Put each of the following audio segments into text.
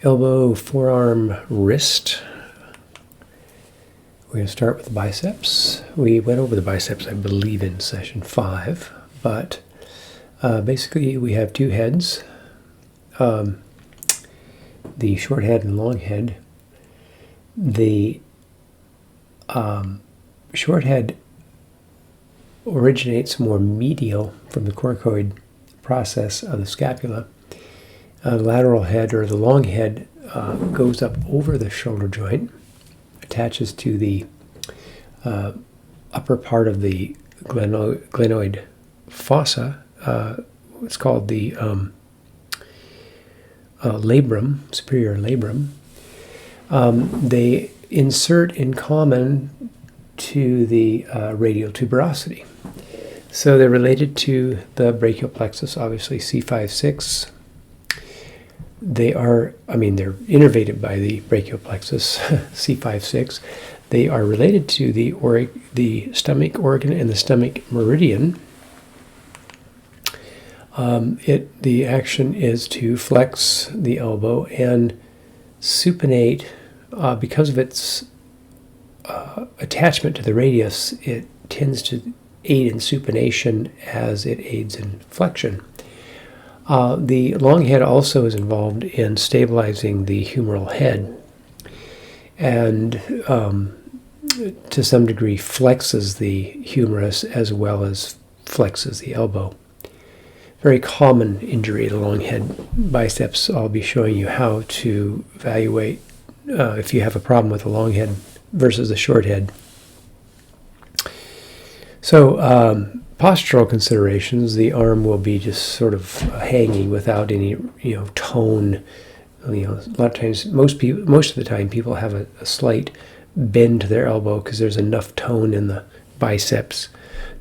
elbow, forearm, wrist. We're going to start with the biceps. We went over the biceps, I believe, in session 5, but basically we have two heads, the short head and long head. The short head originates more medial from the coracoid process of the scapula. The lateral head, or the long head, goes up over the shoulder joint, attaches to the upper part of the glenoid fossa. It's called the labrum, superior labrum. They insert in common to the radial tuberosity. So they're related to the brachial plexus, obviously C5-6. They're innervated by the brachial plexus, C5-6. They are related to the stomach organ and the stomach meridian. The action is to flex the elbow and supinate. Because of its attachment to the radius, it tends to aid in supination as it aids in flexion. The long head also is involved in stabilizing the humeral head, and to some degree flexes the humerus as well as flexes the elbow. Very common injury to long head biceps. I'll be showing you how to evaluate if you have a problem with the long head versus the short head. So postural considerations: the arm will be just sort of hanging without any tone. A lot of times, most of the time, people have a slight bend to their elbow because there's enough tone in the biceps.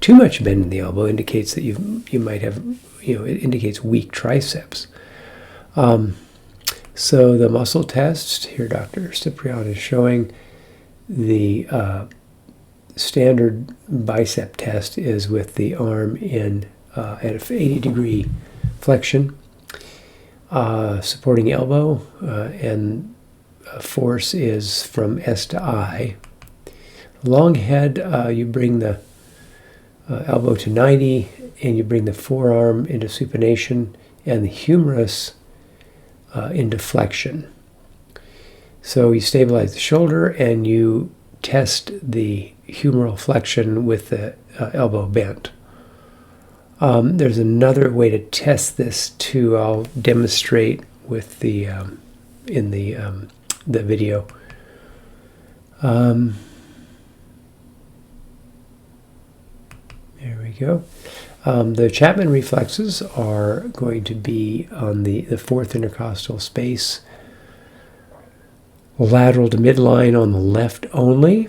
Too much bend in the elbow indicates that you might have, it indicates weak triceps. So the muscle test here, Dr. Ciprian is showing the standard bicep test is with the arm in at an 80-degree flexion, supporting elbow, and force is from S to I. Long head, you bring the elbow to 90, and you bring the forearm into supination and the humerus into flexion. So you stabilize the shoulder and you test the humeral flexion with the elbow bent. There's another way to test this too. I'll demonstrate with the in the video. There we go. The Chapman reflexes are going to be on the fourth intercostal space, lateral to midline on the left only,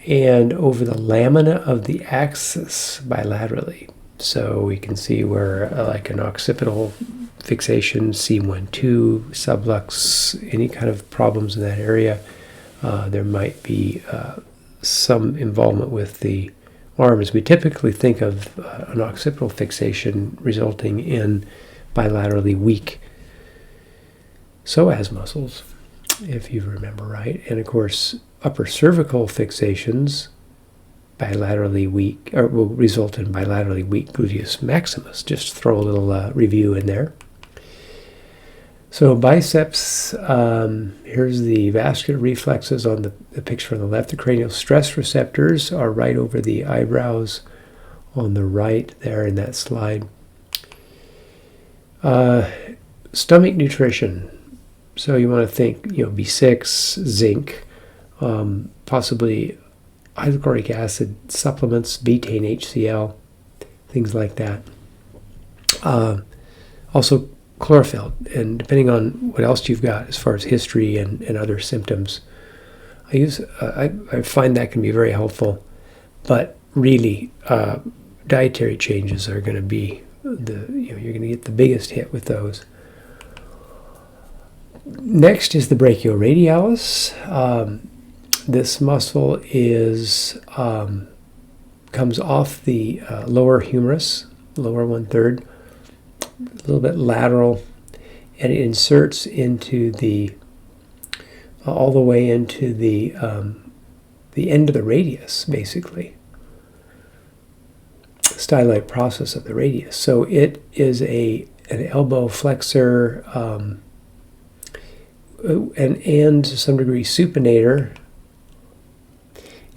and over the lamina of the axis bilaterally. So we can see where like an occipital fixation, C1-2, sublux, any kind of problems in that area, there might be some involvement with the arms. We typically think of an occipital fixation resulting in bilaterally weak psoas muscles, if you remember right. And of course, upper cervical fixations bilaterally weak, or will result in bilaterally weak gluteus maximus. Just throw a little review in there. So biceps, here's the vascular reflexes on the picture on the left. The cranial stress receptors are right over the eyebrows on the right there in that slide. Stomach nutrition. So you want to think, B6, zinc, possibly hydrochloric acid supplements, betaine HCl, things like that. Also chlorophyll, and depending on what else you've got as far as history and other symptoms, I find that can be very helpful. But really, dietary changes are going to be you're going to get the biggest hit with those. Next is the brachioradialis. This muscle comes off the lower humerus, lower 1/3, a little bit lateral, and it inserts into the all the way into the end of the radius, basically. Stylite process of the radius. So it is an elbow flexor and to some degree supinator,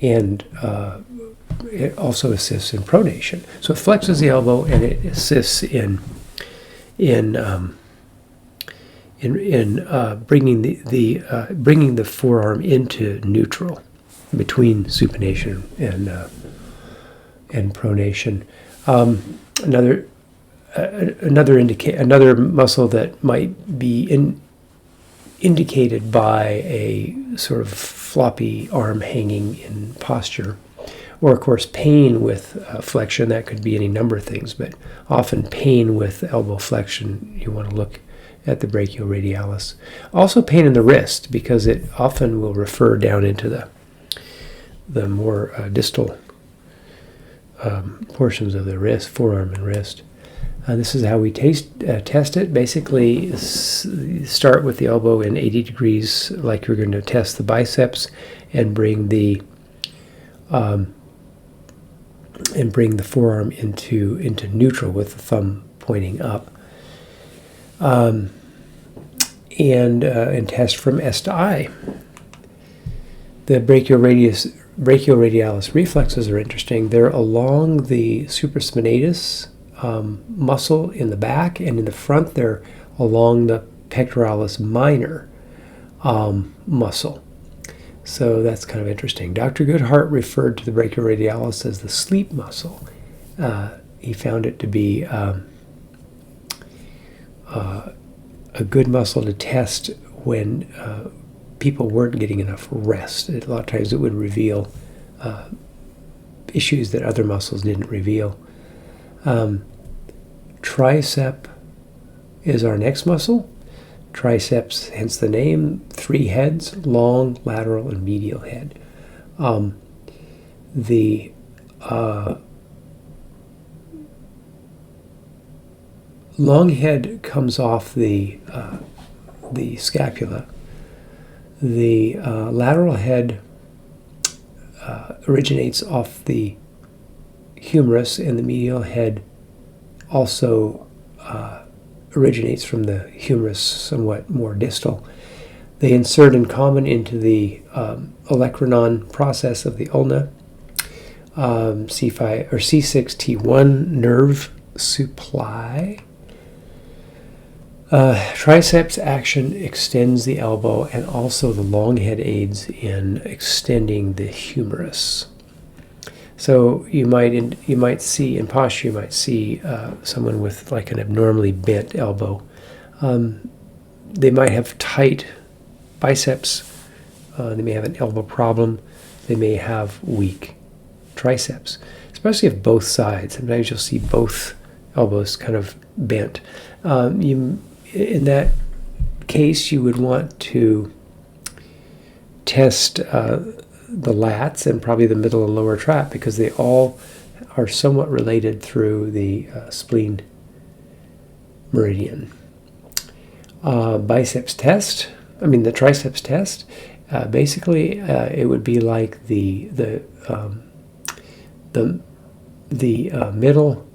and it also assists in pronation. So it flexes the elbow and it assists in bringing the forearm into neutral between supination and pronation. Another muscle that might be indicated by a sort of floppy arm hanging in posture, or of course pain with flexion. That could be any number of things, but often pain with elbow flexion, you want to look at the brachioradialis. Also pain in the wrist, because it often will refer down into the more distal portions of the wrist, forearm and wrist. This is how we test it. Basically, start with the elbow in 80 degrees, like you're going to test the biceps, and bring the forearm into neutral with the thumb pointing up, and test from S to I. The brachioradialis reflexes are interesting. They're along the supraspinatus muscle in the back, and in the front they're along the pectoralis minor muscle. So that's kind of interesting. Dr. Goodhart referred to the brachioradialis as the sleep muscle. He found it to be a good muscle to test when people weren't getting enough rest. A lot of times it would reveal issues that other muscles didn't reveal. Tricep is our next muscle. Triceps, hence the name, 3 heads, long, lateral, and medial head. The long head comes off the scapula. The lateral head originates off the humerus, and the medial head also originates from the humerus, somewhat more distal. They insert in common into the olecranon process of the ulna. C5 or C6T1 nerve supply. Triceps action extends the elbow, and also the long head aids in extending the humerus. So you might see in posture, you might see someone with like an abnormally bent elbow. They might have tight biceps. They may have an elbow problem. They may have weak triceps, especially if both sides. Sometimes you'll see both elbows kind of bent. In that case, you would want to test the lats and probably the middle and lower trap, because they all are somewhat related through the spleen meridian. Biceps test, the triceps test, basically it would be like the middle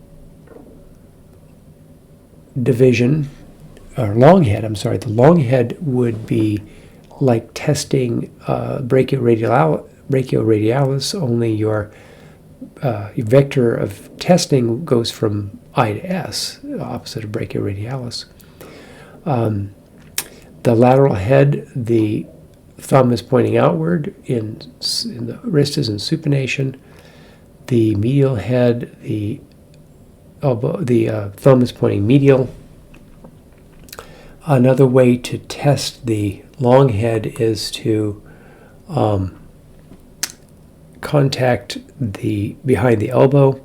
division, or long head, the long head would be like testing brachioradialis, only your vector of testing goes from I to S, opposite of brachioradialis. The lateral head, the thumb is pointing outward, in the wrist is in supination. The medial head, the thumb is pointing medial. Another way to test the long head is to contact the behind the elbow,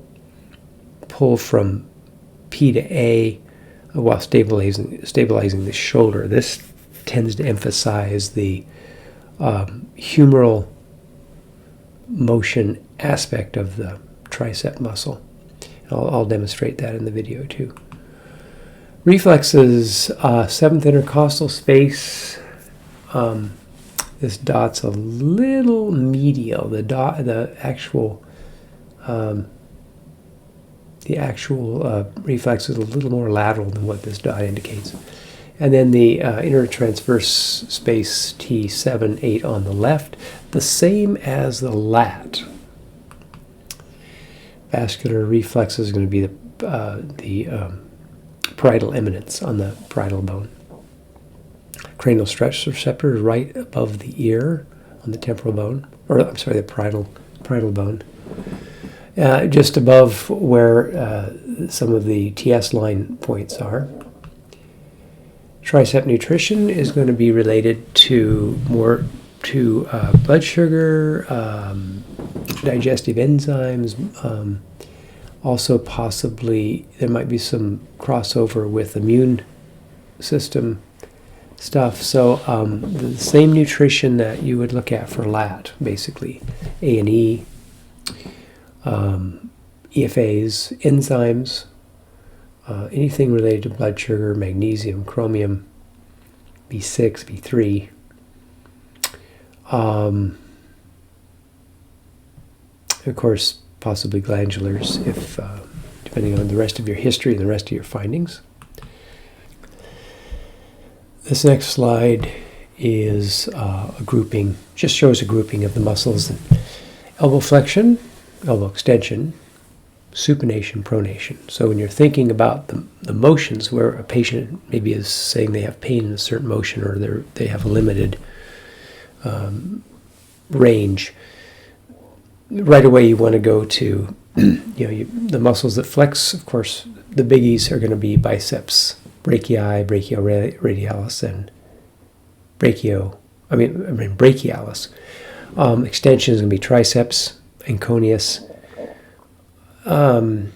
pull from P to A while stabilizing the shoulder. This tends to emphasize the humeral motion aspect of the tricep muscle. I'll demonstrate that in the video too. Reflexes, seventh intercostal space. This dot's a little medial. The actual reflex is a little more lateral than what this dot indicates. And then the inner transverse space T7, 8 on the left, the same as the lat. Vascular reflex is going to be the parietal eminence on the parietal bone. Cranial stretch receptor is right above the ear on the temporal bone, or I'm sorry, the parietal bone. Just above where some of the TS line points are. Tricep nutrition is going to be related to blood sugar, digestive enzymes, also possibly there might be some crossover with immune system stuff. So the same nutrition that you would look at for lat, basically, A&E, EFAs, enzymes, anything related to blood sugar, magnesium, chromium, B6, B3. Of course, possibly glandulars, if depending on the rest of your history and the rest of your findings. This next slide is a grouping, just shows a grouping of the muscles: elbow flexion, elbow extension, supination, pronation. So when you're thinking about the motions where a patient maybe is saying they have pain in a certain motion, or they have a limited range, right away you want to go to the muscles that flex. Of course, the biggies are going to be biceps brachii, brachioradialis, and brachialis. Extension is going to be triceps, anconeus.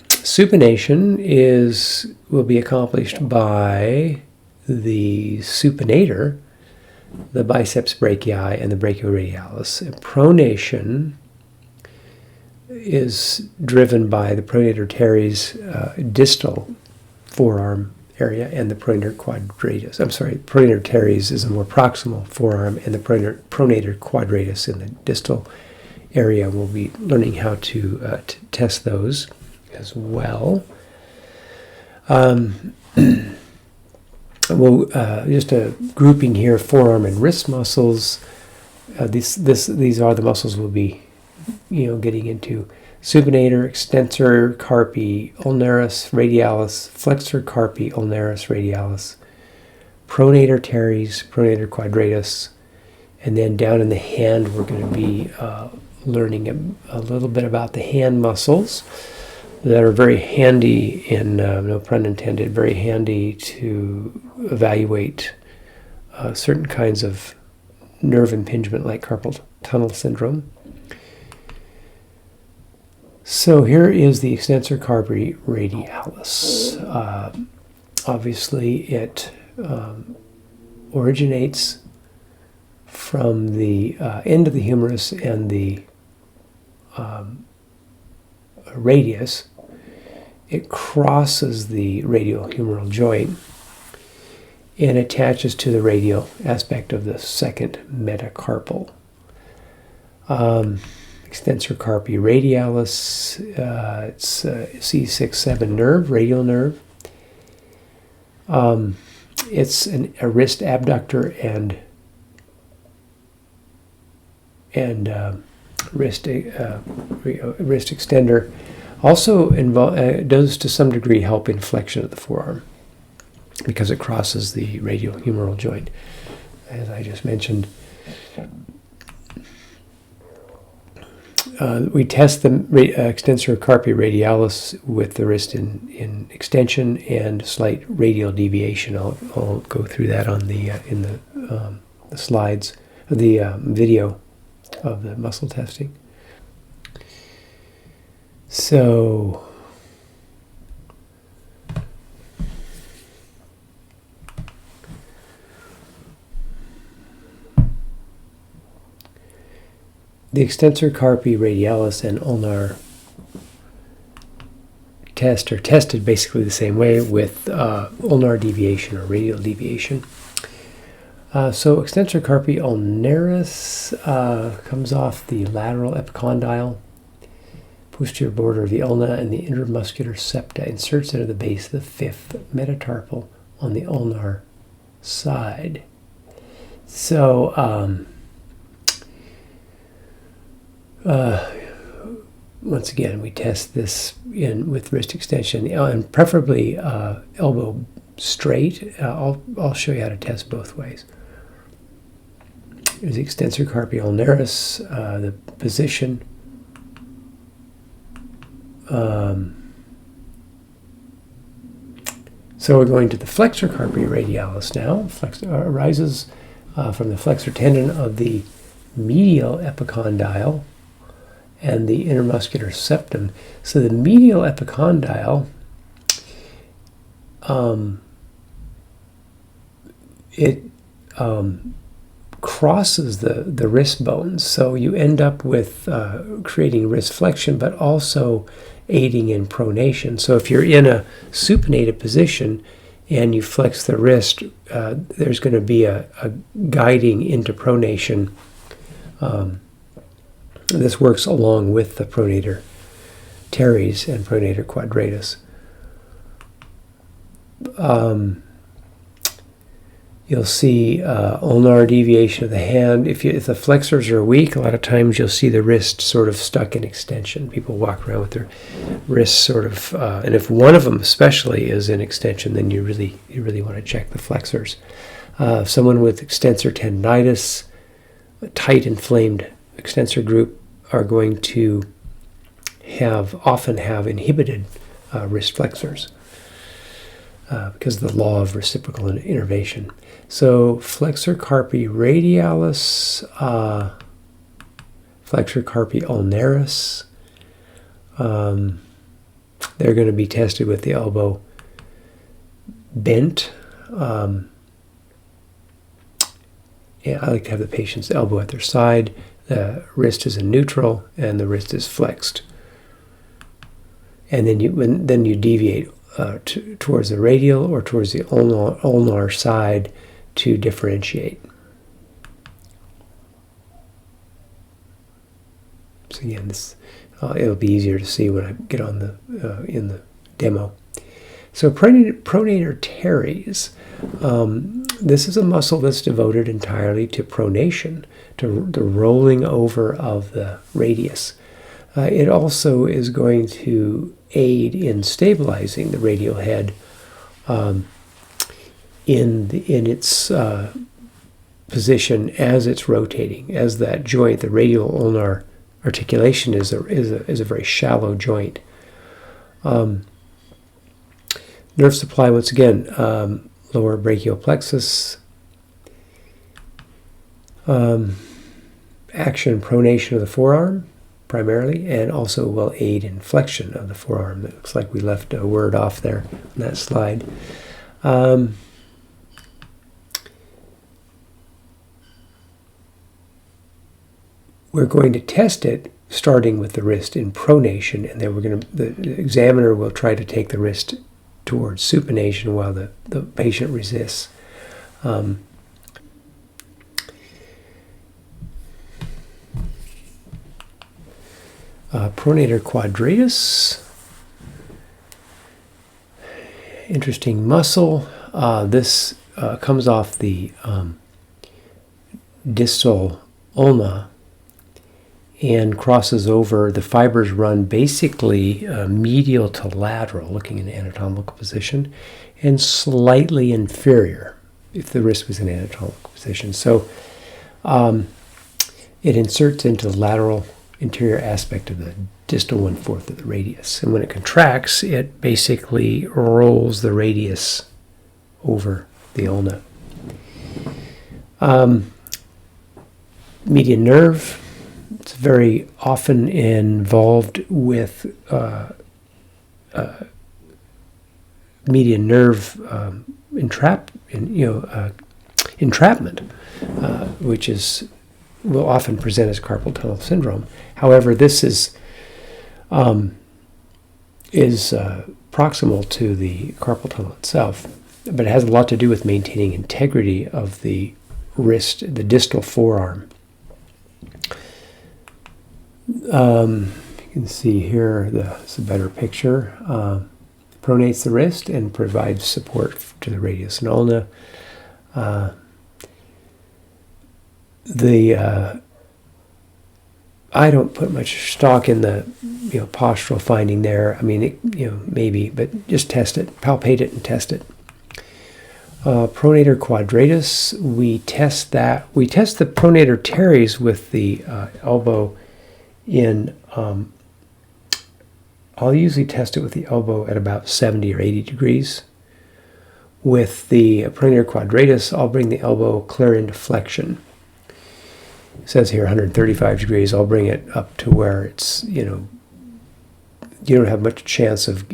Supination will be accomplished by the supinator, the biceps brachii, and the brachioradialis. And pronation is driven by the pronator teres distal forearm area and the pronator quadratus. I'm sorry, pronator teres is a more proximal forearm, and the pronator quadratus in the distal area. We'll be learning how to test those as well. Just a grouping here: forearm and wrist muscles. These are the muscles we'll be getting into: supinator, extensor carpi ulnaris radialis, flexor carpi ulnaris radialis, pronator teres, pronator quadratus, and then down in the hand we're going to be learning a little bit about the hand muscles that are very handy, no pun intended, very handy to evaluate certain kinds of nerve impingement like carpal tunnel syndrome. So here is the extensor carpi radialis. Obviously it originates from the end of the humerus and the radius. It crosses the radial humeral joint and attaches to the radial aspect of the second metacarpal. Extensor carpi radialis, it's a C6-7 nerve, radial nerve. It's a wrist abductor and wrist extender. Also does to some degree help in flexion of the forearm because it crosses the radial humeral joint, as I just mentioned. We test the extensor carpi radialis with the wrist in extension and slight radial deviation. I'll go through that on the slides, the video of the muscle testing. So the extensor carpi radialis and ulnar test are tested basically the same way with ulnar deviation or radial deviation. So extensor carpi ulnaris comes off the lateral epicondyle, posterior border of the ulna and the intermuscular septa, inserts into the base of the fifth metatarsal on the ulnar side. So once again, we test this in with wrist extension and preferably elbow straight. I'll show you how to test both ways. Here's the extensor carpi ulnaris, the position. So we're going to the flexor carpi radialis now. Arises from the flexor tendon of the medial epicondyle and the intermuscular septum. So the medial epicondyle, it crosses the wrist bones, so you end up with creating wrist flexion, but also aiding in pronation. So if you're in a supinated position and you flex the wrist, there's going to be a guiding into pronation. This works along with the pronator teres and pronator quadratus. You'll see ulnar deviation of the hand. If the flexors are weak, a lot of times you'll see the wrist sort of stuck in extension. People walk around with their wrists sort of, and if one of them especially is in extension, then you really want to check the flexors. Someone with extensor tendinitis, a tight inflamed extensor group, are going to often have inhibited wrist flexors because of the law of reciprocal innervation. So flexor carpi radialis, flexor carpi ulnaris, they're going to be tested with the elbow bent. I like to have the patient's elbow at their side. The wrist is in neutral and the wrist is flexed. And then you deviate towards the radial or towards the ulnar side to differentiate. So again, this it'll be easier to see when I get on the in the demo. So pronator teres. This is a muscle that's devoted entirely to pronation, to the rolling over of the radius. It also is going to aid in stabilizing the radial head in its position as it's rotating, as that joint, the radial ulnar articulation, is a very shallow joint. Nerve supply, once again, lower brachial plexus, action pronation of the forearm primarily, and also will aid in flexion of the forearm. It looks like we left a word off there on that slide. We're going to test it starting with the wrist in pronation, and then the examiner will try to take the wrist towards supination while the patient resists. Pronator quadratus, interesting muscle. This comes off the distal ulna and crosses over. The fibers run basically medial to lateral, looking in anatomical position, and slightly inferior if the wrist was in anatomical position. So it inserts into the lateral interior aspect of the distal 1/4 of the radius. And when it contracts, it basically rolls the radius over the ulna. Median nerve, it's very often involved with median nerve entrapment, which will often present as carpal tunnel syndrome. However, this is is proximal to the carpal tunnel itself, but it has a lot to do with maintaining integrity of the wrist, the distal forearm. You can see here, it's a better picture. Pronates the wrist and provides support to the radius and ulna. I don't put much stock in the postural finding there. I mean, maybe, but just test it, palpate it, and test it. Pronator quadratus, we test that. We test the pronator teres with the elbow in. I'll usually test it with the elbow at about 70 or 80 degrees. With the pronator quadratus, I'll bring the elbow clear into flexion. It says here 135 degrees. I'll bring it up to where it's, you don't have much chance of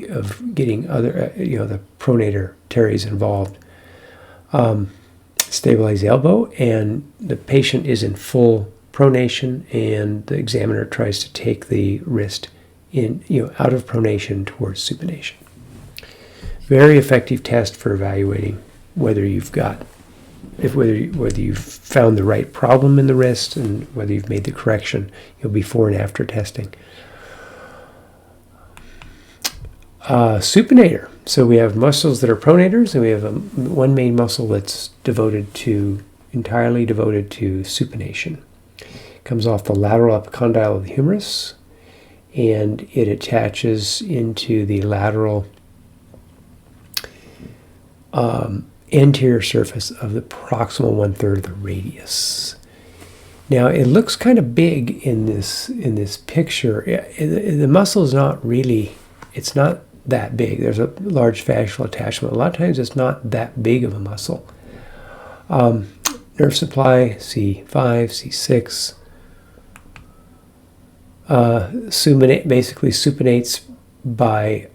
getting other, the pronator teres involved. Stabilize the elbow, and the patient is in full pronation, and the examiner tries to take the wrist in, out of pronation towards supination. Very effective test for evaluating whether you've found the right problem in the wrist and whether you've made the correction, before and after testing. Supinator. So we have muscles that are pronators, and we have one main muscle that's entirely devoted to supination. It comes off the lateral epicondyle of the humerus, and it attaches into the lateral anterior surface of the proximal 1/3 of the radius. Now it looks kind of big in this picture. The muscle is not really, it's not that big. There's a large fascial attachment. A lot of times it's not that big of a muscle. Nerve supply, C5, C6. Basically supinates by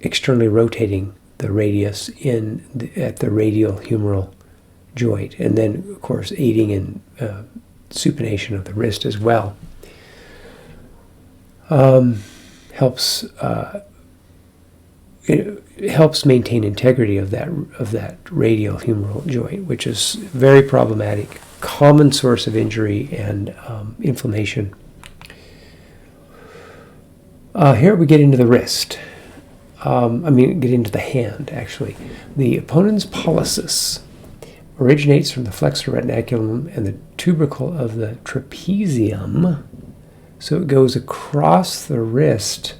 externally rotating the radius at the radial humeral joint, and then of course aiding in supination of the wrist as well. Helps maintain integrity of that radial humeral joint, which is very problematic, common source of injury and inflammation. Here we get into the wrist. Get into the hand, actually. The Opponens pollicis originates from the flexor retinaculum and the tubercle of the trapezium. So it goes across the wrist,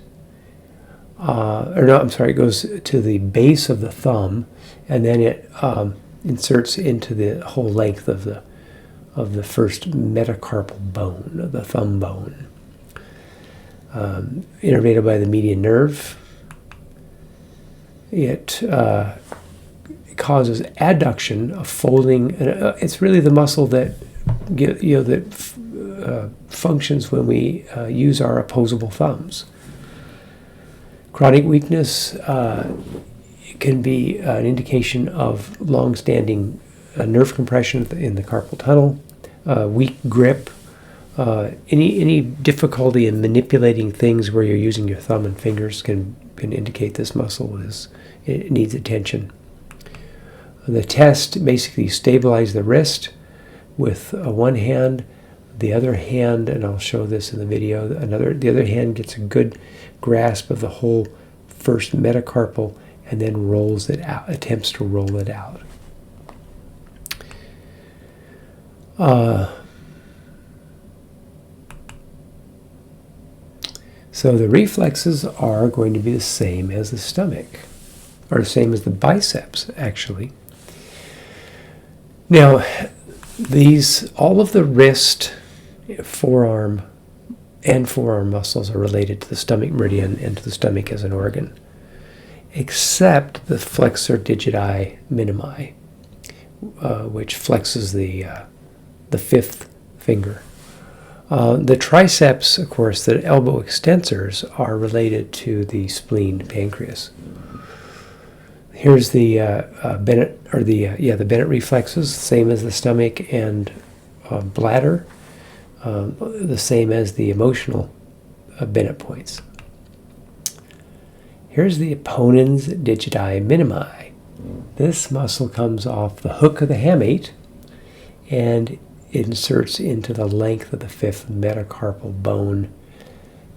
it goes to the base of the thumb, and then it inserts into the whole length of the first metacarpal bone, the thumb bone. Innervated by the median nerve. It causes adduction, a folding. It's really the muscle that functions when we use our opposable thumbs. Chronic weakness can be an indication of long-standing nerve compression in the carpal tunnel, weak grip, any difficulty in manipulating things where you're using your thumb and fingers can indicate this muscle it needs attention. The test basically stabilize the wrist with one hand. The other hand, and I'll show this in the video, the other hand gets a good grasp of the whole first metacarpal and then rolls it out, attempts to roll it out. So the reflexes are going to be the same as the stomach, or the same as the biceps, actually. Now, all of the wrist, forearm muscles are related to the stomach meridian and to the stomach as an organ, except the flexor digiti minimi, which flexes the fifth finger. The triceps, of course, the elbow extensors are related to the spleen, pancreas. Here's the Bennett, the Bennett reflexes, same as the stomach and bladder, the same as the emotional Bennett points. Here's the Ponens digiti minimi. This muscle comes off the hook of the hamate and inserts into the length of the fifth metacarpal bone.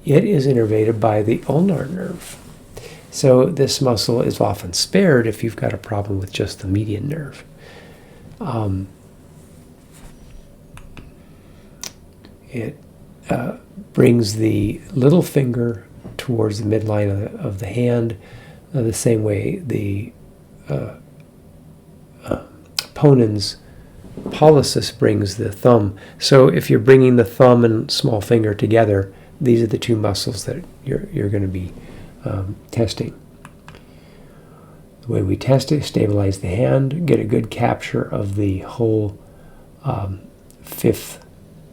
It is innervated by the ulnar nerve. So this muscle is often spared if you've got a problem with just the median nerve. It brings the little finger towards the midline of the hand, the same way the Ponens pollicis brings the thumb. So if you're bringing the thumb and small finger together, these are the two muscles that you're going to be testing. The way we test it, stabilize the hand, get a good capture of the whole fifth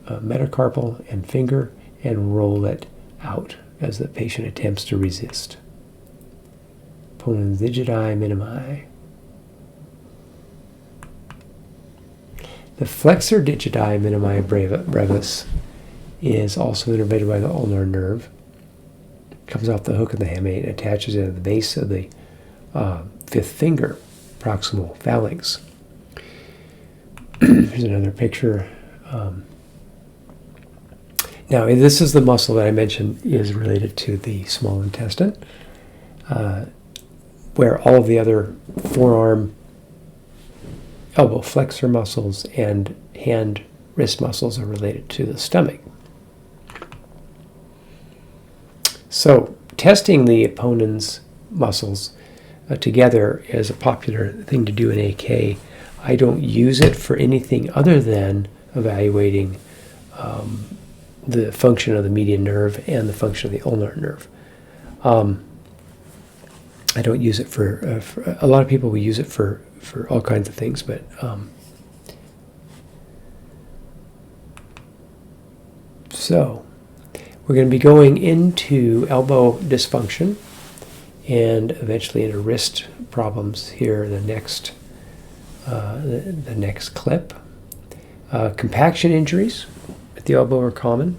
metacarpal and finger, and roll it out as the patient attempts to resist. Ponens digiti minimi. The flexor digiti minimi brevis is also innervated by the ulnar nerve. Comes off the hook of the hamate, attaches at the base of the fifth finger, proximal phalanx. Here's another picture. Now, this is the muscle that I mentioned is related to the small intestine, where all of the other forearm, elbow flexor muscles and hand wrist muscles are related to the stomach. So, testing the Ponens muscles together is a popular thing to do in AK. I don't use it for anything other than evaluating the function of the median nerve and the function of the ulnar nerve. I don't use it for a lot of people will use it for all kinds of things, but so we're going to be going into elbow dysfunction and eventually into wrist problems here. The next clip. Compaction injuries at the elbow are common,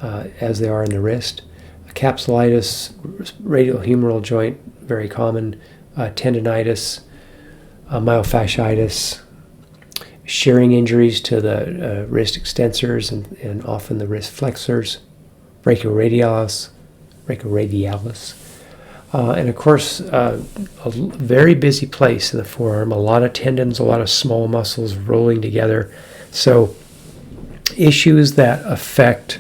as they are in the wrist. Capsulitis, radial humeral joint, very common. Tendinitis, myofasciitis, shearing injuries to the wrist extensors and often the wrist flexors, brachioradialis, and of course a very busy place in the forearm, a lot of tendons, a lot of small muscles rolling together. So issues that affect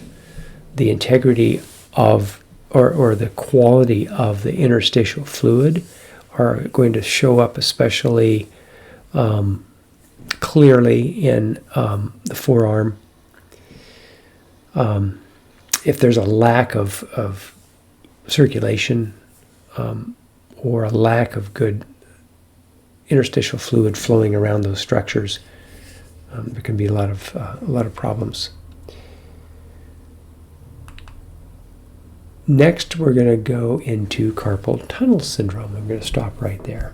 the integrity of or the quality of the interstitial fluid are going to show up especially clearly in the forearm. If there's a lack of circulation or a lack of good interstitial fluid flowing around those structures, there can be a lot of problems. Next, we're going to go into carpal tunnel syndrome. I'm going to stop right there.